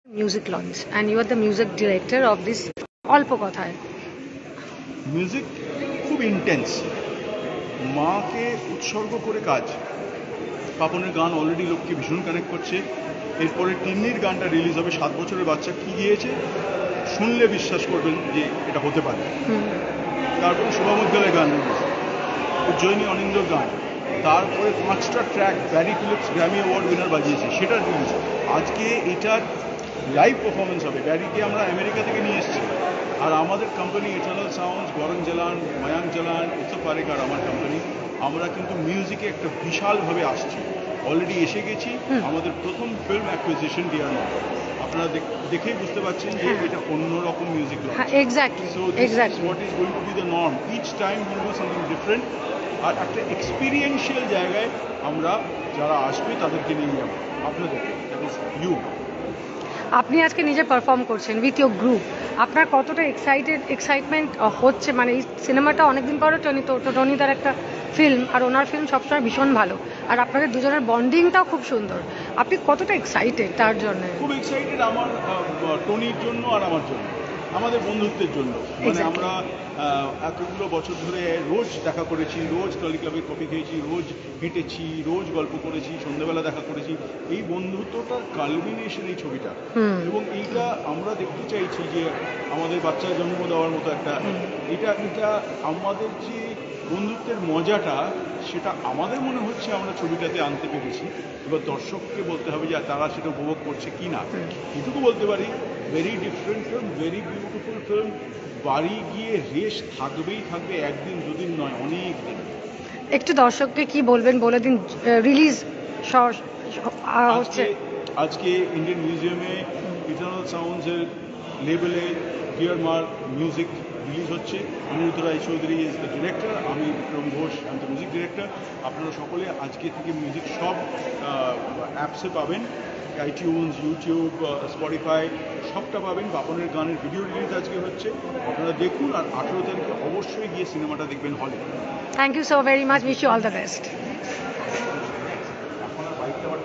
Music launch, and you are the music director of this Alpo Kothay. Music খুব intense, মাকে উৎসর্গ করে কাজ। পাপনের গান অলরেডি লোককে ভীষণ কানেক্ট করছে। এরপরে টিন্নির গানটা রিলিজ হবে, 7 বছরের বাচ্চা কী গিয়েছে শুনলে বিশ্বাস করবেন যে এটা হতে পারে। তারপরে শোভামুদ্গলের গান রিলিজ, উজ্জয়িনী অনিন্দ্যর গান, তারপরে 5টা track Barry Phillips Grammy award winner বাজিয়েছে, সেটা রিলিজ। আজকে এটার লাইভ পারফরমেন্স হবে। ব্যারিকে আমরা আমেরিকা থেকে নিয়ে এসেছি, আর আমাদের company eternal sounds, Gaurang Jalan, Mayank Jalan, Isab Parekar আমার কোম্পানি, আমরা কিন্তু মিউজিকে একটা বিশালভাবে আসছি। অলরেডি এসে গেছি। আমাদের প্রথম ফিল্ম অ্যাকুইজিশন ডিয়ার মা, আপনারা দেখেই বুঝতে পারছেন যে এটা অন্যরকম music launch. Exactly. So this is what is going to be the norm. Each time we do something different. আর একটা এক্সপিরিয়েন্সিয়াল জায়গায় আমরা যারা আসবে তাদেরকে নিয়ে যাবো, আপনাদেরকে, দ্যাট ইজ ইউ। আপনি আজকে নিজে পারফর্ম করছেন উইথ ইয়োর গ্রুপ, আপনার কতটা এক্সাইটমেন্ট হচ্ছে? মানে এই সিনেমাটা অনেকদিন পরে টনিদার একটা ফিল্ম, আর ওনার ফিল্ম সবসময় ভীষণ ভালো, আর আপনাদের দুজনের বন্ডিংটাও খুব সুন্দর। আপনি কতটা এক্সাইটেড তার জন্য? খুব এক্সাইটেড আমার, টনির জন্য আর আমার জন্য, আমাদের বন্ধুত্বের জন্য। মানে আমরা এতগুলো বছর ধরে রোজ দেখা করেছি, রোজ টলি ক্লাবে কফি খেয়েছি, রোজ হেঁটেছি, রোজ গল্প করেছি, সন্ধ্যেবেলা দেখা করেছি। এই বন্ধুত্বটার কালমিনেশন এই ছবিটা, এবং এইটা আমরা দেখতে চাইছি যে আমাদের বাচ্চা জন্ম দেওয়ার মতো একটা, এটা আমাদের যে বন্ধুত্বের মজাটা, সেটা আমাদের মনে হচ্ছে আমরা ছবিটাতে আনতে পেরেছি। এবার দর্শককে বলতে হবে যে তারা সেটা উপভোগ করছে কি না। এটুকু বলতে পারি, very different film, very beautiful film. বাড়ি গিয়ে রেশ থাকবেই থাকবে, একদিন দুদিন নয়, অনেক দিন। একটু দর্শককে কি বলবেন বলে দিন। রিলিজ হচ্ছে আজকে ইন্ডিয়ান মিউজিয়ামে ইটারনাল সাউন্ডসের লেবেলে ডিয়ার মার মিউজিক রিলিজ হচ্ছে। অনিরুদ্ধ রায় চৌধুরী ইজ দ্য ডিরেক্টর, আমি বিক্রম ঘোষ, আমি দ্য মিউজিক ডিরেক্টর। আপনারা সকলে আজকে থেকে মিউজিক সব অ্যাপসে পাবেন, আইটিউনস, ইউটিউব, স্পটিফাই, সবটা পাবেন। পাপনের গানের ভিডিও রিলিজ আজকে হচ্ছে, আপনারা দেখুন। আর 18 তারিখে অবশ্যই গিয়ে সিনেমাটা দেখবেন হলে। Thank you so very much, wish you all the best. এখন আর বাইকটা আবার